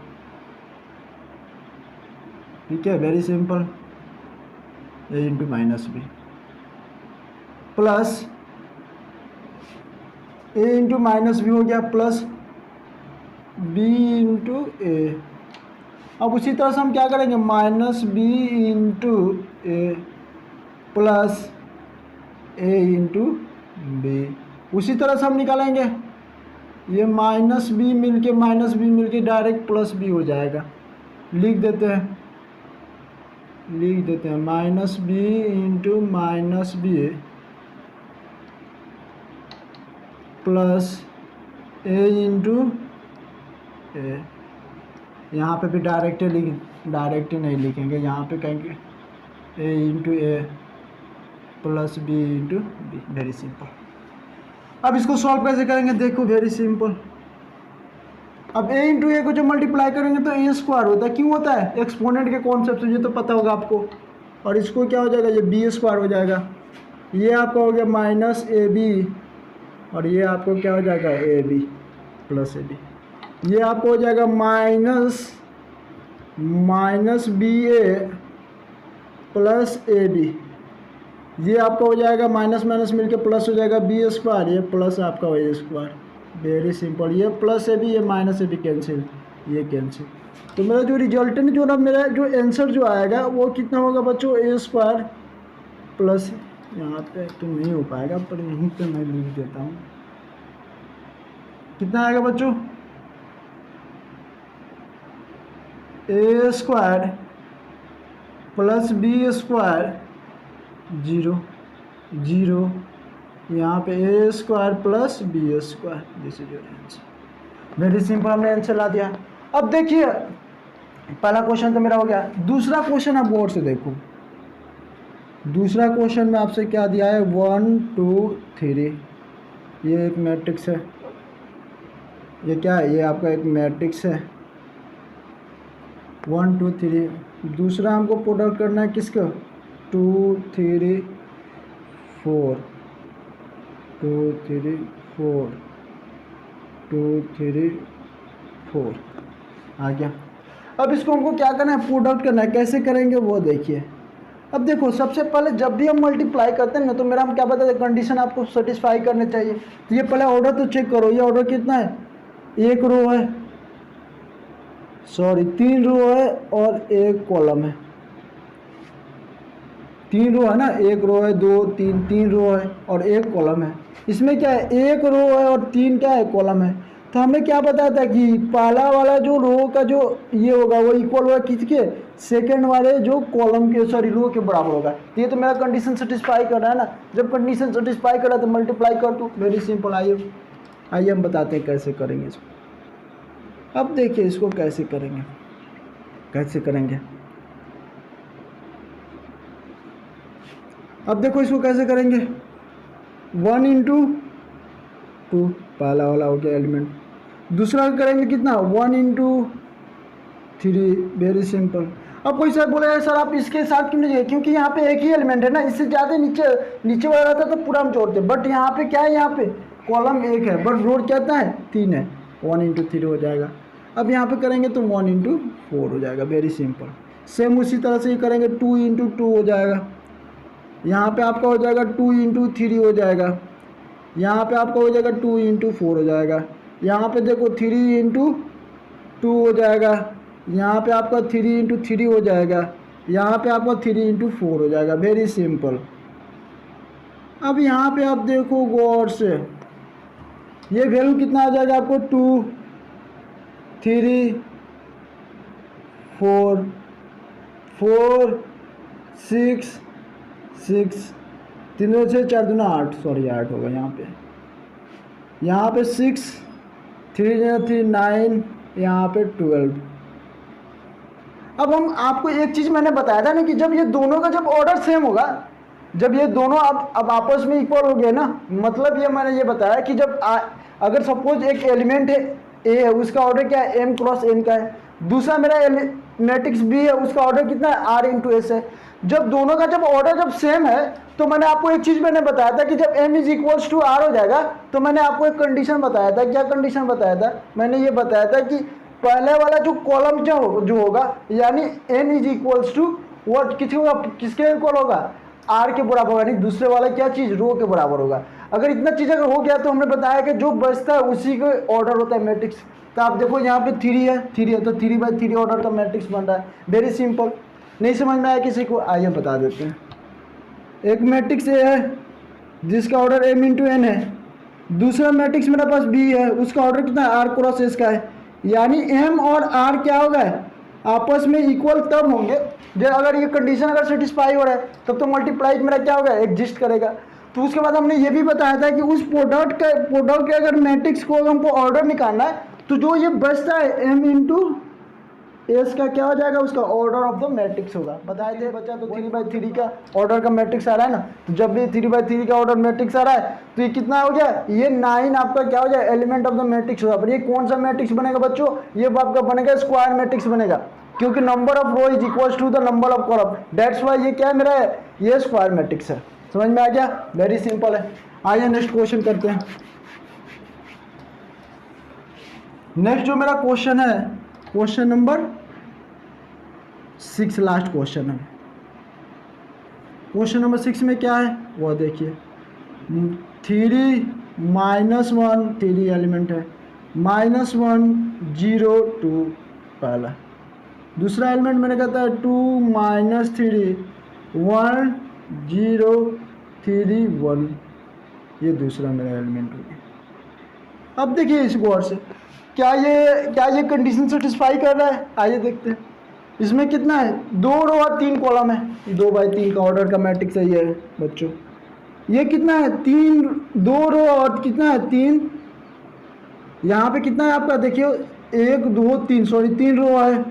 ठीक है, very simple. a into minus B plus a into minus B हो गया प्लस b इंटू ए। अब उसी तरह से हम क्या करेंगे? Minus B into A plus A into B. उसी तरह से हम निकालेंगे। ये माइनस बी मिलके डायरेक्ट प्लस बी हो जाएगा। लिख देते हैं minus B into minus B plus A into A. यहाँ पे भी डायरेक्ट नहीं लिखेंगे, यहाँ पे कहेंगे A into A plus B into B. Very simple. अब इसको सॉल्व कैसे करेंगे, देखो वेरी सिंपल। अब a इंटू ए को जब मल्टीप्लाई करेंगे तो ए स्क्वायर होता है, क्यों होता है, एक्सपोनेंट के कॉन्सेप्ट से, ये तो पता होगा आपको। और इसको क्या हो जाएगा, ये बी स्क्वायर हो जाएगा, ये आपका हो गया माइनस ए बी, और ये आपको क्या हो जाएगा A B plus A B, ये आपको हो जाएगा minus B A plus A B, ये आपका हो जाएगा माइनस माइनस मिलके प्लस हो जाएगा बी स्क्वायर, ये प्लस आपका हो ए स्क्वायर, वेरी सिंपल। ये प्लस ए बी, ये माइनस ए बी कैंसिल, ये कैंसिल। तो मेरा जो रिजल्टेंट जो ना, मेरा जो आंसर जो आएगा वो कितना होगा बच्चों, ए स्क्वायर प्लस, यहाँ पे तो नहीं हो पाएगा पर यहीं पे मैं लिख देता हूँ, कितना आएगा बच्चों, A square plus B square, zero zero, यहाँ पे A square plus B square, this is your answer. Very simple, हमने आंसर ला दिया। अब देखिए पहला क्वेश्चन तो मेरा हो गया, दूसरा क्वेश्चन आप गौर से देखो। दूसरा क्वेश्चन में आपसे क्या दिया है, 1 2 3, ये एक मैट्रिक्स है, ये क्या है, ये आपका एक मैट्रिक्स है 1 2 3। दूसरा हमको प्रोडक्ट करना है किसका, 2 3 4 2 3 4 2 3 4 आ गया। अब इसको हमको क्या करना है, प्रोडक्ट करना है, कैसे करेंगे वो देखिए। अब देखो सबसे पहले जब भी हम मल्टीप्लाई करते हैं ना, तो मेरा हम क्या बताते हैं, कंडीशन आपको सेटिस्फाई करने चाहिए। तो ये पहले ऑर्डर तो चेक करो, ये ऑर्डर कितना है, एक रो है, सॉरी 3 रो है और एक कॉलम है, 3 रो है ना, एक रो है 2 3, 3 रो है और एक कॉलम है। इसमें क्या है, एक रो है और 3 क्या है, कॉलम है। तो हमें क्या बताया था कि पहला वाला जो रो का जो ये होगा वो इक्वल होगा किसके, सेकंड वाले जो कॉलम के, सॉरी रो के बराबर होगा। ये तो मेरा कंडीशन सेटिस्फाई कर रहा है ना, जब कंडीशन सेटिस्फाई कर रहा है तो मल्टीप्लाई कर दो, वेरी सिंपल। आइए हम बताते हैं कैसे करेंगे इसको। अब देखिए इसको कैसे करेंगे, कैसे करेंगे। अब देखो इसको कैसे करेंगे, 1 इंटू 2, पहला वाला हो गया एलिमेंट। दूसरा करेंगे कितना, 1 इंटू 3, वेरी सिंपल। अब कोई सर बोलेगा सर आप इसके साथ क्यों नहीं गए, क्योंकि यहाँ पे एक ही एलिमेंट है ना, इससे ज़्यादा नीचे वाला रहता तो पूरा हम जोड़ते, बट यहाँ पे क्या है, यहाँ पे कॉलम एक है बट रो कितना है, 3 है, 1 इंटू 3 हो जाएगा। अब यहाँ पे करेंगे तो 1 इंटू 4 हो जाएगा, वेरी सिंपल। सेम उसी तरह से ही करेंगे, 2 इंटू 2 हो जाएगा, यहाँ पे आपका हो जाएगा 2 इंटू 3 हो जाएगा, यहाँ पे आपका हो जाएगा 2 इंटू 4 हो जाएगा, यहाँ पे देखो 3 इंटू 2 हो जाएगा, यहाँ पे आपका 3 इंटू 3 हो जाएगा, यहाँ पे आपका 3 इंटू 4 हो जाएगा, वेरी सिंपल। अब यहाँ पे आप देखो गौर से, ये वैल्यू कितना आ जाएगा आपको, 2 3 4 4 6 6, 3 से 4 दूना 8, सॉरी 8 होगा यहाँ पे 6 3 3 9, यहाँ पे 12। अब हम आपको एक चीज़ मैंने बताया था ना कि जब ये दोनों का जब ऑर्डर सेम होगा, जब ये दोनों अब आपस में इक्वल हो गए ना, मतलब ये मैंने ये बताया कि जब अगर सपोज एक एलिमेंट है ए है, उसका ऑर्डर क्या है, m क्रॉस n का है, दूसरा मेरा मैट्रिक्स बी है, उसका ऑर्डर कितना है, r इंटू एस है। जब दोनों का जब ऑर्डर जब सेम है तो मैंने आपको एक चीज़ मैंने बताया था कि जब m is equals to r हो जाएगा तो मैंने आपको एक कंडीशन बताया था। क्या कंडीशन बताया था, मैंने ये बताया था कि पहले वाला जो कॉलम जो होगा यानी n is equals to what, किसके इक्वल होगा, r के बराबर होगा, नहीं दूसरे वाला क्या चीज़, रो के बराबर होगा। अगर इतना चीज़ अगर हो गया तो हमने बताया कि जो बचता है उसी का ऑर्डर होता है मैट्रिक्स। तो आप देखो यहाँ पे 3 है तो 3/3 ऑर्डर का मैट्रिक्स बन रहा है, वेरी सिंपल। नहीं समझ में आया किसी को, आइए बता देते हैं। एक मैट्रिक्स ए है जिसका ऑर्डर m इंटू n है, दूसरा मैट्रिक्स मेरे पास b है, उसका ऑर्डर कितना है, r क्रॉस s का है, यानी m और r क्या होगा, आपस में इक्वल तब होंगे जब अगर ये कंडीशन अगर सेटिस्फाई हो रहा है, तब तो मल्टीप्लाई मेरा क्या होगा, एग्जिस्ट करेगा। तो उसके बाद हमने ये भी बताया था कि उस प्रोडक्ट के अगर मैट्रिक्स को हमको ऑर्डर निकालना है तो जो ये बचता है m इंटू एस का क्या हो जाएगा, उसका ऑर्डर ऑफ द मैट्रिक्स होगा। बताए थे बच्चा, तो 3/3 का ऑर्डर का मैट्रिक्स आ रहा है ना, तो जब भी 3/3 का ऑर्डर मैट्रिक्स आ रहा है तो ये कितना हो गया, ये 9 आपका क्या हो जाए, एलिमेंट ऑफ द मैट्रिक्स होगा। पर ये कौन सा मैट्रिक्स बनेगा बच्चों, ये आपका बनेगा स्क्वायर मैट्रिक्स बनेगा, क्योंकि number of row is equal to the number of column, that's why ये क्या है मेरा, ये स्क्वायर मैट्रिक्स है। समझ में आ गया, वेरी सिंपल है। आइए नेक्स्ट क्वेश्चन करते हैं। नेक्स्ट जो मेरा क्वेश्चन है, क्वेश्चन नंबर 6, लास्ट क्वेश्चन है। क्वेश्चन नंबर 6 में क्या है वो देखिए, 3 -1, 3 एलिमेंट है, -1 0 2 पहला, दूसरा एलिमेंट मैंने कहता है 2 -3 1 0 3 1, ये दूसरा मेरा एलिमेंट हो गया। अब देखिए इस गौर से, क्या ये कंडीशन सेटिस्फाई कर रहा है, आइए देखते हैं। इसमें कितना है, 2 रो और 3 कॉलम है, 2/3 का ऑर्डर का मैट्रिक्स है ये बच्चों। ये कितना है, 2 रो और कितना है 3, यहाँ पे कितना है आपका देखिए 1 2 3, सॉरी 3 रो है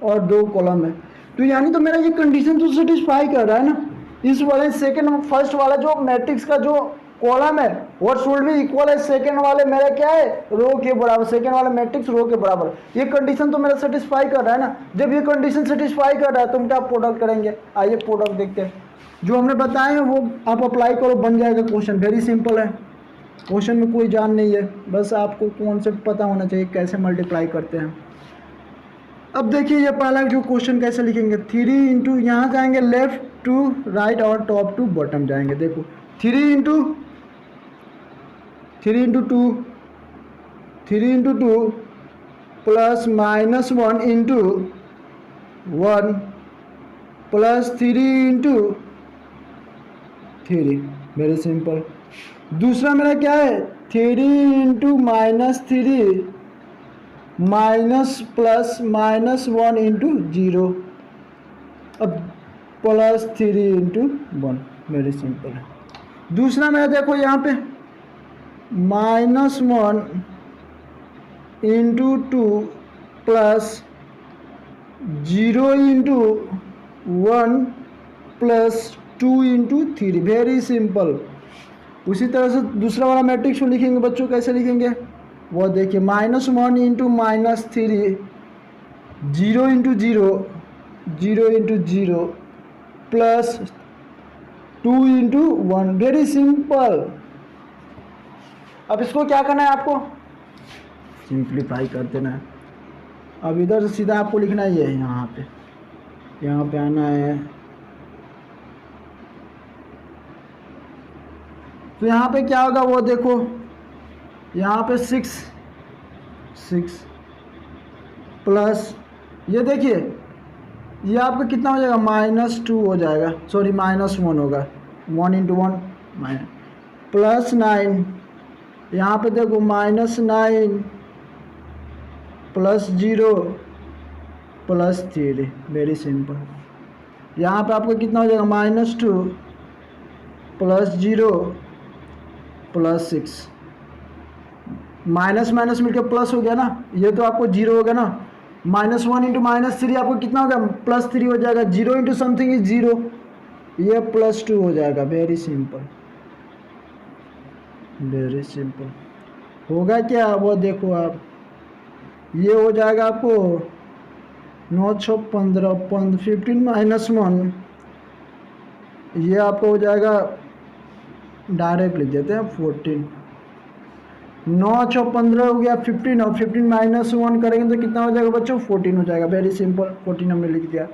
और 2 कॉलम है, तो यानी तो मेरा ये कंडीशन तो सेटिस्फाई कर रहा है ना। इस वाले सेकंड फर्स्ट वाला जो मैट्रिक्स का जो कॉलम है वो शुड भी इक्वल है सेकंड वाले मेरा क्या है, रो के बराबर, सेकंड वाला मैट्रिक्स रो के बराबर। ये कंडीशन तो मेरा सेटिस्फाई कर रहा है ना। जब ये कंडीशन सेटिस्फाई कर रहा है तो हम क्या प्रोडक्ट करेंगे, आइए प्रोडक्ट देखते हैं। जो हमने बताए हैं वो आप अप्लाई करो, बन जाएगा क्वेश्चन, वेरी सिंपल है। क्वेश्चन में कोई जान नहीं है, बस आपको कॉन्सेप्ट पता होना चाहिए कैसे मल्टीप्लाई करते हैं। अब देखिए ये पहला जो क्वेश्चन कैसे लिखेंगे, 3 इंटू, यहाँ जाएंगे लेफ्ट टू राइट और टॉप टू बॉटम जाएंगे। देखो 3 into 2 plus -1 into 1 plus 3 into 3, very simple. दूसरा मेरा क्या है, 3 इंटू -3 माइनस प्लस -1 इंटू 0, अब प्लस 3 इंटू 1, वेरी सिंपल है। दूसरा मेरा देखो यहाँ पे -1 into 2 plus 0 into 1 plus 2 into 3, very simple. उसी तरह से दूसरा वाला मैट्रिक्स को लिखेंगे बच्चों, कैसे लिखेंगे वो देखिए, -1 into -3 0 into 0 0 into 0 plus 2 into 1, very simple. अब इसको क्या करना है आपको, सिंप्लीफाई कर देना है। अब इधर से सीधा आपको लिखना ही है, यहाँ पे आना है, तो यहाँ पे क्या होगा वो देखो, यहाँ पे 6 प्लस ये देखिए, ये आपका कितना हो जाएगा, -2 हो जाएगा, सॉरी -1 होगा, 1 इंटू 1 प्लस 9, यहाँ पे देखो -9 प्लस 0 प्लस 3, वेरी सिंपल। यहाँ पे आपको कितना हो जाएगा, -2 प्लस 0 प्लस 6, माइनस माइनस मिलकर प्लस हो गया ना, ये तो आपको 0 होगा ना। -1 इंटू -3 आपको कितना होगा, +3 हो जाएगा, 0 इंटू समथिंग इज 0, ये +2 हो जाएगा, वेरी सिंपल, वेरी सिंपल। होगा क्या वो देखो आप, ये हो जाएगा आपको 9 6 15 15 -1, ये आपको हो जाएगा, डायरेक्ट लिख देते हैं 14, 9 6 15 हो गया 15, और 15 -1 करेंगे तो कितना हो जाएगा बच्चों, 14 हो जाएगा, वेरी सिंपल, 14 हमने लिख दिया।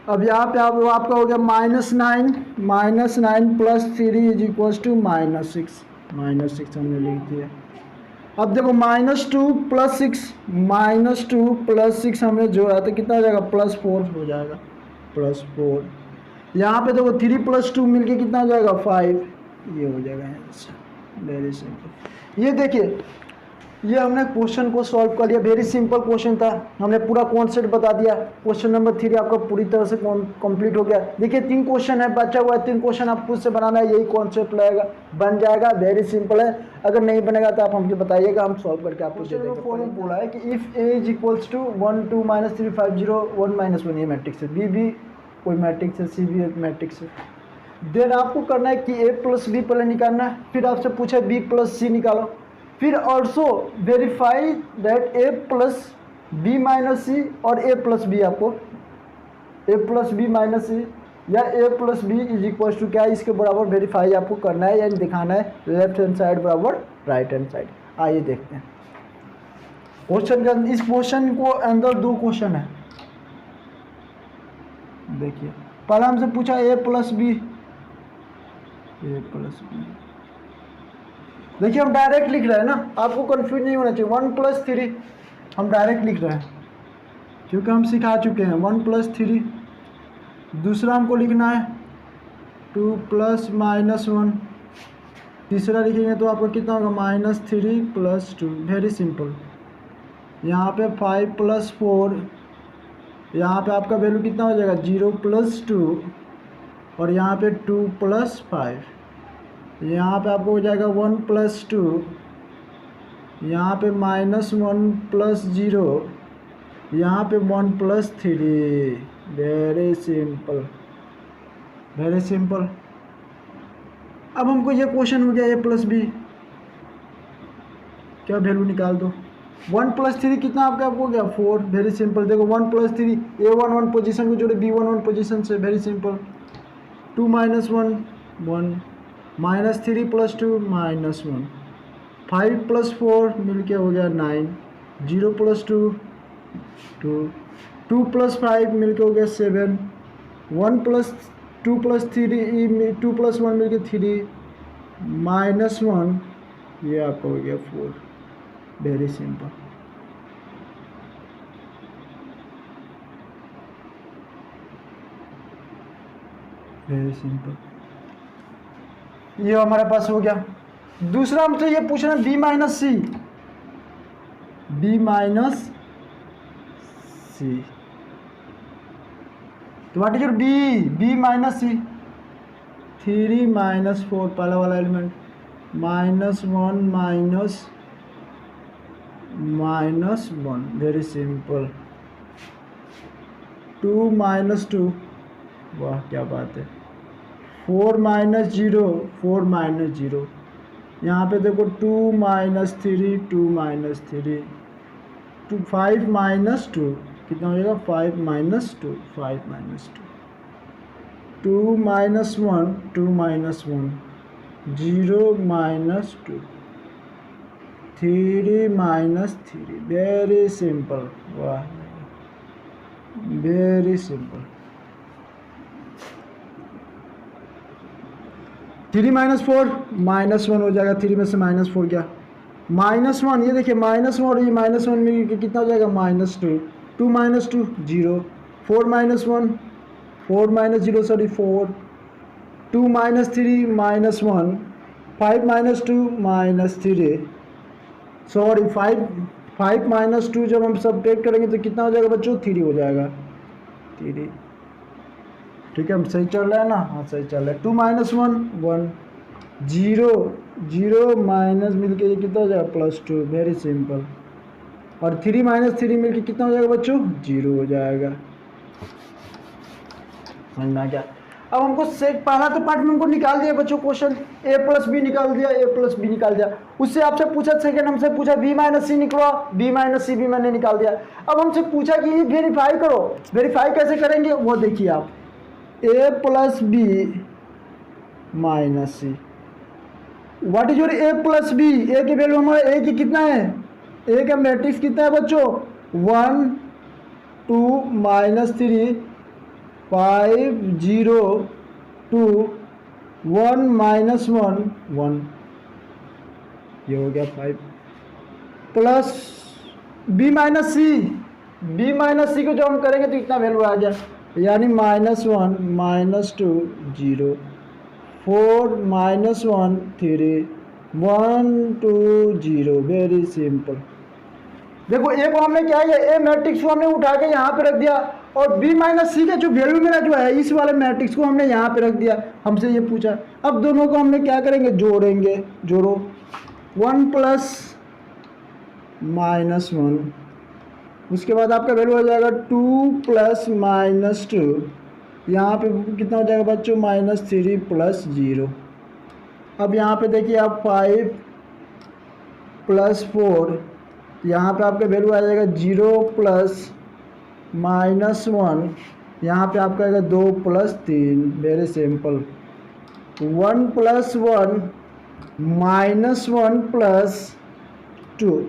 अब यहाँ पे आपका हो गया -9 प्लस 3 इज इक्वल टू -6 हमने लिख दिया। अब देखो -2 प्लस 6 हमने जोड़ा तो कितना हो जाएगा, +4 हो जाएगा, +4। यहाँ पे देखो 3 + 2 मिलके कितना हो जाएगा, 5, ये हो जाएगा आंसर, वेरी सिंपल। ये देखिए ये हमने क्वेश्चन को सॉल्व कर लिया, वेरी सिंपल क्वेश्चन था, हमने पूरा कॉन्सेप्ट बता दिया। क्वेश्चन नंबर 3 आपका पूरी तरह से कंप्लीट हो गया। देखिए 3 क्वेश्चन है बचा हुआ है, 3 क्वेश्चन आप खुद से बनाना है, यही कॉन्सेप्ट लगेगा, बन जाएगा, वेरी सिंपल है। अगर नहीं बनेगा तो आप हमको बताइएगा, हम सॉल्व करके आपको दे देंगे। फॉर्मूला बोला है कि if A is equals to 1 2 -3 5 0 1 -1, ये मैट्रिक्स है, बी भी कोई मैट्रिक्स है, सी भी एक मैट्रिक्स है। देन आपको करना है कि ए प्लस बी पहले निकालना है, फिर आपसे पूछा बी प्लस सी निकालो, फिर also verify that A plus B minus C और ए प्लस बी, आपको A plus B minus C या A plus B is equal to क्या, इसके बराबर वेरीफाई आपको करना है, यानी दिखाना है लेफ्ट हैंड साइड बराबर राइट हैंड साइड। आइए देखते हैं क्वेश्चन का। इस क्वेश्चन को अंदर 2 क्वेश्चन है। देखिए पहला हमसे पूछा ए plus B, A plus B, देखिए हम डायरेक्ट लिख रहे हैं ना, आपको कंफ्यूज नहीं होना चाहिए। 1 + 3 हम डायरेक्ट लिख रहे हैं क्योंकि हम सिखा चुके हैं 1 + 3। दूसरा हमको लिखना है 2 + -1। तीसरा लिखेंगे तो आपको कितना होगा -3 + 2, वेरी सिंपल। यहाँ पे 5 + 4, यहाँ पे आपका वैल्यू कितना हो जाएगा 0 + 2, और यहाँ पे 2 + 5, यहाँ पे आपको हो जाएगा 1 + 2, यहाँ पे -1 + 0, यहाँ पे 1 + 3, वेरी सिंपल, वेरी सिंपल। अब हमको ये क्वेश्चन हो गया ए प्लस बी, क्या वैल्यू निकाल दो। 1 + 3 कितना आपका आपको हो गया 4, वेरी सिंपल। देखो 1 + 3 A11 पोजीशन को जोड़े B11 पोजीशन से, वेरी सिंपल। 2 - 1 1, -3 + 2 -1, 5 + 4 मिलके हो गया 9, 0 + 2 2, 2 + 5 मिलके हो गया 7, 1 + 2 + 3 2 + 1 मिलके 3, -1, ये आपका हो गया 4, वेरी सिंपल। वेरी सिंपल, ये हमारे पास हो गया। दूसरा हमसे ये पूछना B minus C, B minus C, तो what is your B, B minus C, 3 - 4 पहला वाला एलिमेंट, -1 -1, वेरी सिंपल। 2 - 2, वाह क्या बात है। 4 - 0 4 - 0, यहाँ पे देखो 2 - 3 2 - 3, 5 - 2 कितना हो जाएगा 5 - 2 5 - 2, 2 - 1 2 - 1, 0 - 2, 3 - 3, वेरी सिंपल, वाह वेरी सिंपल। 3 - 4 -1 हो जाएगा, 3 में से -4 गया, -1, ये देखिए -1 और ये -1 में कितना हो जाएगा -2, 2 - 2 0, 4 - 1 4 - 0 सॉरी 4, 2 - 3 -1, 5 - 2 -3, सॉरी 5 - 2 जब हम सब्ट्रैक्ट करेंगे तो कितना हो जाएगा बच्चों 3 हो जाएगा, 3, ठीक है। हम सही चल रहा है ना, हाँ सही चल रहा है। 2 - 1 1, 0 0 माइनस मिलके ये कितना हो जाएगा +2, वेरी सिंपल। और 3 - 3 मिलके कितना हो जाएगा बच्चों 0 हो जाएगा, समझना क्या। अब हमको पहला तो पार्ट में हमको निकाल दिया बच्चों क्वेश्चन, a + b निकाल दिया, a + b निकाल दिया। उससे आपसे पूछा सेकंड हमसे पूछा b - c निकलो, b - c भी मैंने निकाल दिया। अब हमसे पूछा कि ये वेरीफाई करो, वेरीफाई कैसे करेंगे वो देखिए आप, a + b - c, what is your a + b, a की वैल्यू हमारा a की कितना है, a का मैट्रिक्स कितना है बच्चों 1 2 -3 5 0 2 1 -1 1, ये हो गया 5, plus b - c, b - c को जब हम करेंगे तो इतना वैल्यू आ गया, यानी -1 -2 0, 4 - 1 3, 1 2 0, वेरी सिंपल। देखो ए को हमने क्या किया, ए मैट्रिक्स को हमने उठा के यहाँ पे रख दिया और बी माइनस सी का जो वैल्यू मेरा जो है इस वाले मैट्रिक्स को हमने यहाँ पे रख दिया, हमसे ये पूछा। अब दोनों को हमने क्या करेंगे, जोड़ेंगे। जोड़ो 1 प्लस माइनस 1, उसके बाद आपका वैल्यू हो जाएगा 2 प्लस माइनस 2, यहाँ पे कितना हो जाएगा बच्चों, -3 प्लस 0। अब यहाँ पे देखिए आप 5 प्लस 4, यहाँ पे आपका वैल्यू आ जाएगा 0 प्लस -1, यहाँ पे आपका आएगा 2 plus 3, very simple. 1 plus 1 -1 plus 2,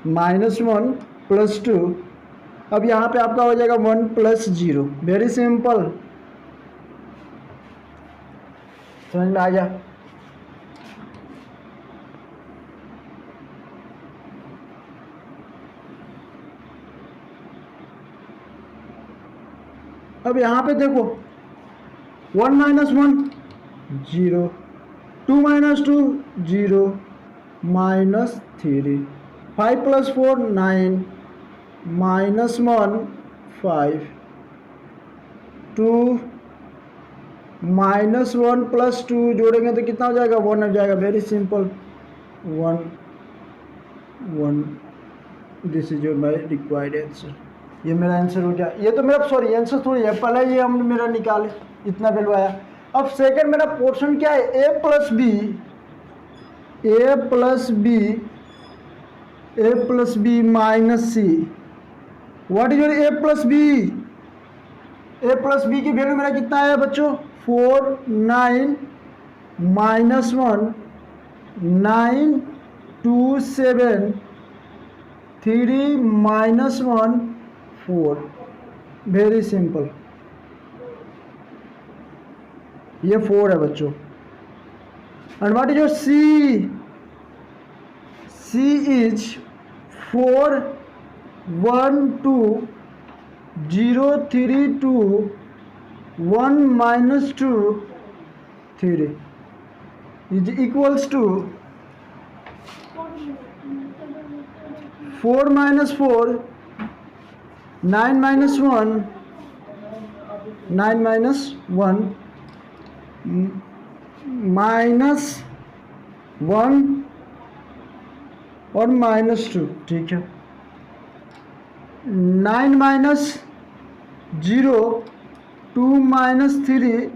-1 plus 2। अब यहाँ पे आपका हो जाएगा 1 प्लस 0, वेरी सिंपल। समझ में आ गया? अब यहाँ पे देखो 1 माइनस 1 0, 2 माइनस 2 0, -3, 5 प्लस 4 9, -1 5, 2 -1 प्लस 2 जोड़ेंगे तो कितना हो जाएगा, 1 हो जाएगा, very simple. 1 1, this is your my required answer. ये मेरा आंसर हो गया। ये तो मेरा सॉरी आंसर थोड़ी है, पहले ये हम मेरा निकाले, इतना वैल्यू आया। अब सेकंड मेरा पोर्शन क्या है, a plus B, a plus B minus C. What is your a plus B? a plus B की वैल्यू मेरा कितना आया बच्चों, 4 9 -1 9 2 7 3 -1 4, वेरी सिंपल। ये 4 है बच्चों। And what is your C? C is 4 1 2 0 3 2 1 -2 3 is equals to 4 - 4 9 - 1 9 - 1 -1 और -2, ठीक है। 9 - 0 2 - 3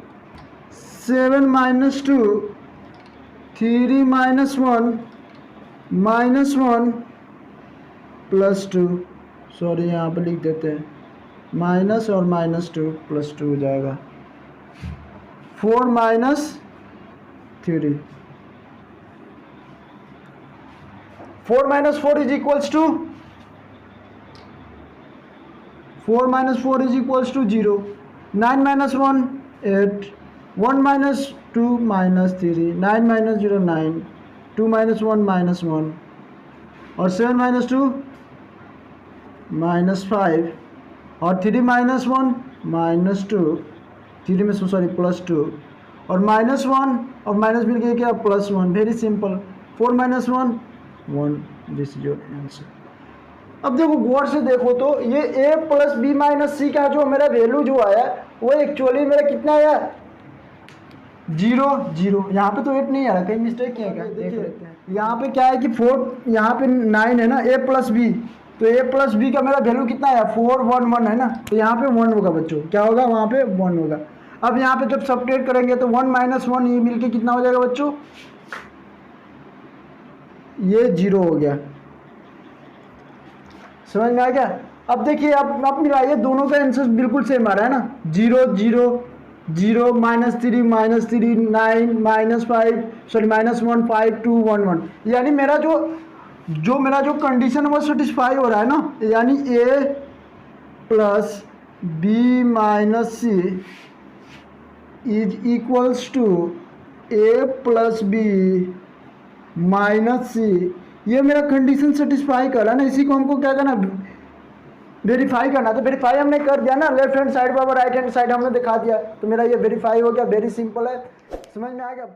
7 -2 3 -1 प्लस 2, सॉरी यहाँ पर लिख देते हैं, माइनस और -2 प्लस 2 हो जाएगा, 4 -3, 4 - 4 is equals to 4 - 4 is equals to 0, 9 - 1 8, 1 - 2 -3, 9 - 0 9, 2 - 1 -1 और 7 - 2 -5 और 3 - 1 -2, 3 में सॉरी प्लस 2 और -1 और माइनस मिल गया क्या, +1, very simple. 4 - 1 1, this is your answer. अब देखो गौर से देखो तो ये a प्लस बी माइनस सी का जो मेरा वैल्यू जो आया वो एक्चुअली मेरा कितना आया, 0 0। यहाँ पे तो 8 नहीं आ रहा, कहीं मिस्टेक किया क्या, देख लेते हैं। यहाँ पे क्या है कि 4, यहाँ पे 9 है ना, a प्लस बी, तो a प्लस बी का मेरा वैल्यू कितना आया, 4 1 1 है ना, तो यहाँ पे 1 होगा बच्चों, क्या होगा वहाँ पे 1 होगा। अब यहाँ पे जब सब्ट्रैक्ट करेंगे तो 1 - 1 ये मिलके कितना हो जाएगा बच्चों, ये 0 हो गया। समझ में आ गया? अब देखिए अब मिलाइए, दोनों का आंसर बिल्कुल सेम आ रहा है ना, 0 0 0 -3 -3 9 -5 सॉरी -1 5 2 1 1, यानी मेरा जो कंडीशन है वो सेटिस्फाई हो रहा है ना, यानी a plus B minus C is equals to a plus B minus C. ये मेरा कंडीशन सेटिस्फाई कर रहा है ना, इसी को हमको क्या करना, वेरीफाई करना। तो वेरीफाई हमने कर दिया ना, लेफ्ट हैंड साइड पर राइट हैंड साइड हमने दिखा दिया, तो मेरा ये वेरीफाई हो गया, वेरी सिंपल है। समझ में आ गया?